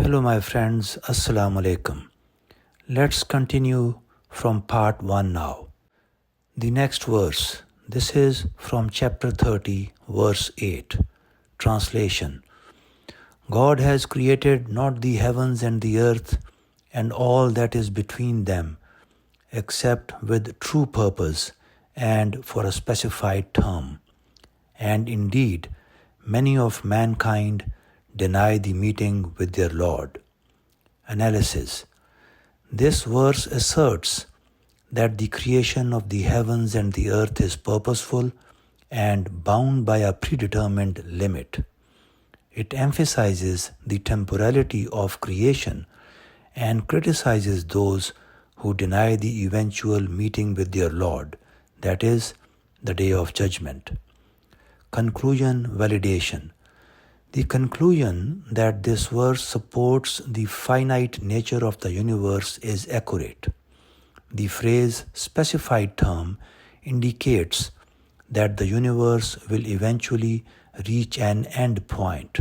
Hello, my friends. Assalamu alaikum. Let's continue from part 1 now. The next verse. This is from chapter 30, verse 8. Translation. God has created not the heavens and the earth and all that is between them, except with true purpose and for a specified term. And indeed, many of mankind deny the meeting with their Lord. Analysis. This verse asserts that the creation of the heavens and the earth is purposeful and bound by a predetermined limit. It emphasizes the temporality of creation and criticizes those who deny the eventual meeting with their Lord, that is, the day of judgment. Conclusion validation. The conclusion that this verse supports the finite nature of the universe is accurate. The phrase specified term indicates that the universe will eventually reach an end point,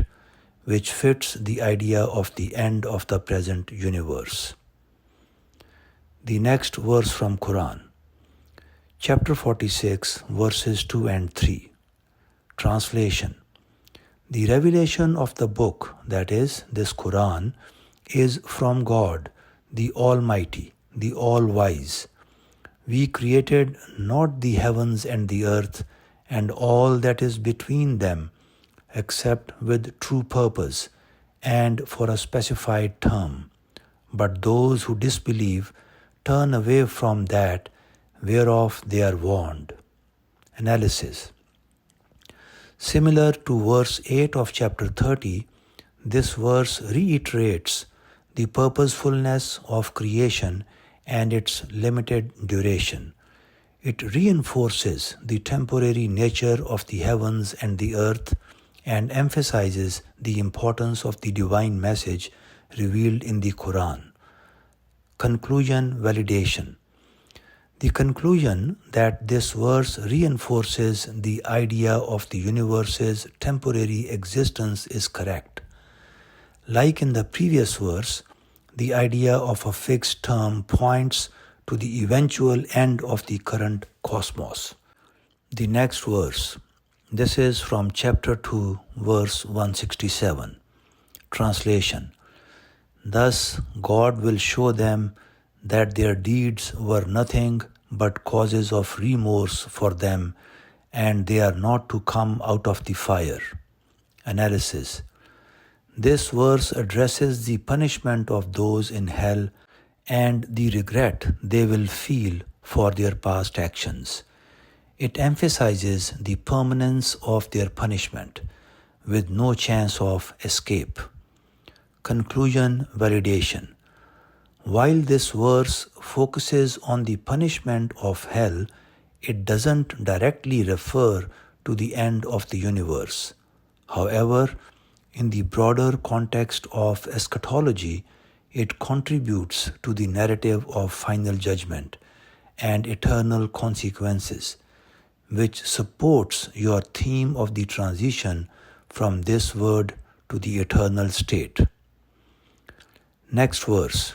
which fits the idea of the end of the present universe. The next verse from Quran, chapter 46, verses 2 and 3. Translation. The revelation of the book, that is, this Quran, is from God, the Almighty, the All-Wise. We created not the heavens and the earth and all that is between them, except with true purpose and for a specified term. But those who disbelieve turn away from that whereof they are warned. Analysis. Similar to verse 8 of chapter 30, this verse reiterates the purposefulness of creation and its limited duration. It reinforces the temporary nature of the heavens and the earth and emphasizes the importance of the divine message revealed in the Quran. Conclusion validation. The conclusion that this verse reinforces the idea of the universe's temporary existence is correct. Like in the previous verse, the idea of a fixed term points to the eventual end of the current cosmos. The next verse. This is from chapter 2, verse 167. Translation. Thus God will show them that their deeds were nothing but causes of remorse for them, and they are not to come out of the fire. Analysis. This verse addresses the punishment of those in hell and the regret they will feel for their past actions. It emphasizes the permanence of their punishment, with no chance of escape. Conclusion validation. While this verse focuses on the punishment of hell, it doesn't directly refer to the end of the universe. However, in the broader context of eschatology, it contributes to the narrative of final judgment and eternal consequences, which supports your theme of the transition from this world to the eternal state. Next verse.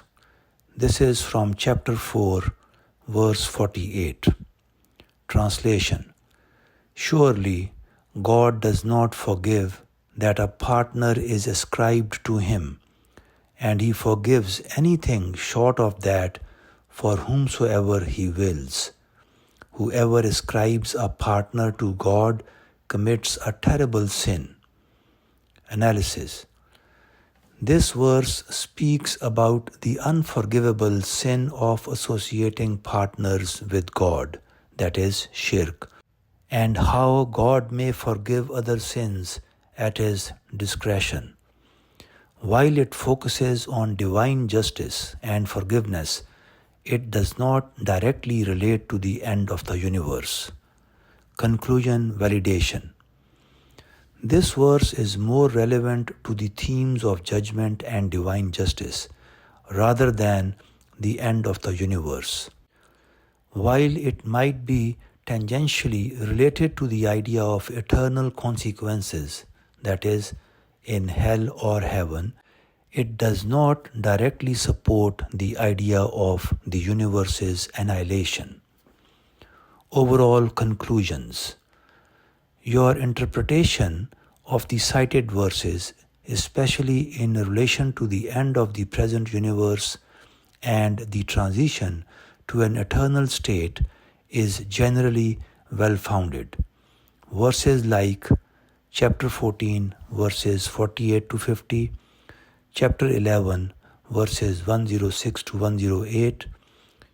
This is from chapter 4, verse 48. Translation. Surely God does not forgive that a partner is ascribed to him, and he forgives anything short of that for whomsoever he wills. Whoever ascribes a partner to God commits a terrible sin. Analysis. This verse speaks about the unforgivable sin of associating partners with God, that is, shirk, and how God may forgive other sins at His discretion. While it focuses on divine justice and forgiveness, it does not directly relate to the end of the universe. Conclusion validation. This verse is more relevant to the themes of judgment and divine justice, rather than the end of the universe. While it might be tangentially related to the idea of eternal consequences, that is, in hell or heaven, It does not directly support the idea of the universe's annihilation. Overall conclusions. Your interpretation of the cited verses, especially in relation to the end of the present universe and the transition to an eternal state, is generally well-founded. Verses like chapter 14, verses 48 to 50, chapter 11, verses 106 to 108,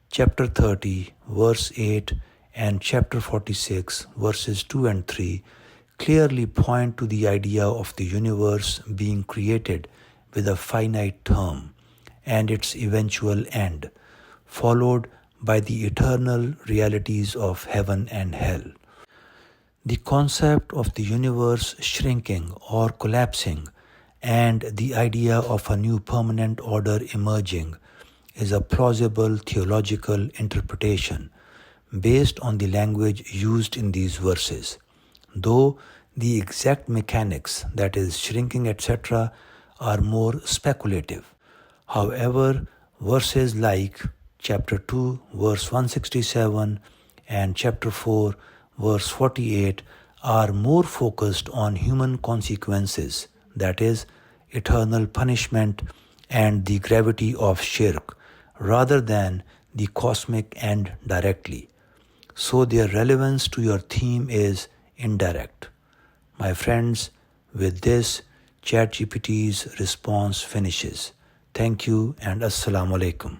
chapter 30, verse 8, and chapter 46, verses 2 and 3 clearly point to the idea of the universe being created with a finite term and its eventual end, followed by the eternal realities of heaven and hell. The concept of the universe shrinking or collapsing and the idea of a new permanent order emerging is a plausible theological interpretation based on the language used in these verses, though the exact mechanics, that is, shrinking, etc., are more speculative. However, verses like chapter 2, verse 167, and chapter 4, verse 48 are more focused on human consequences, that is, eternal punishment and the gravity of shirk, rather than the cosmic end directly. So their relevance to your theme is indirect. My friends, with this, ChatGPT's response finishes. Thank you and Assalamu alaikum.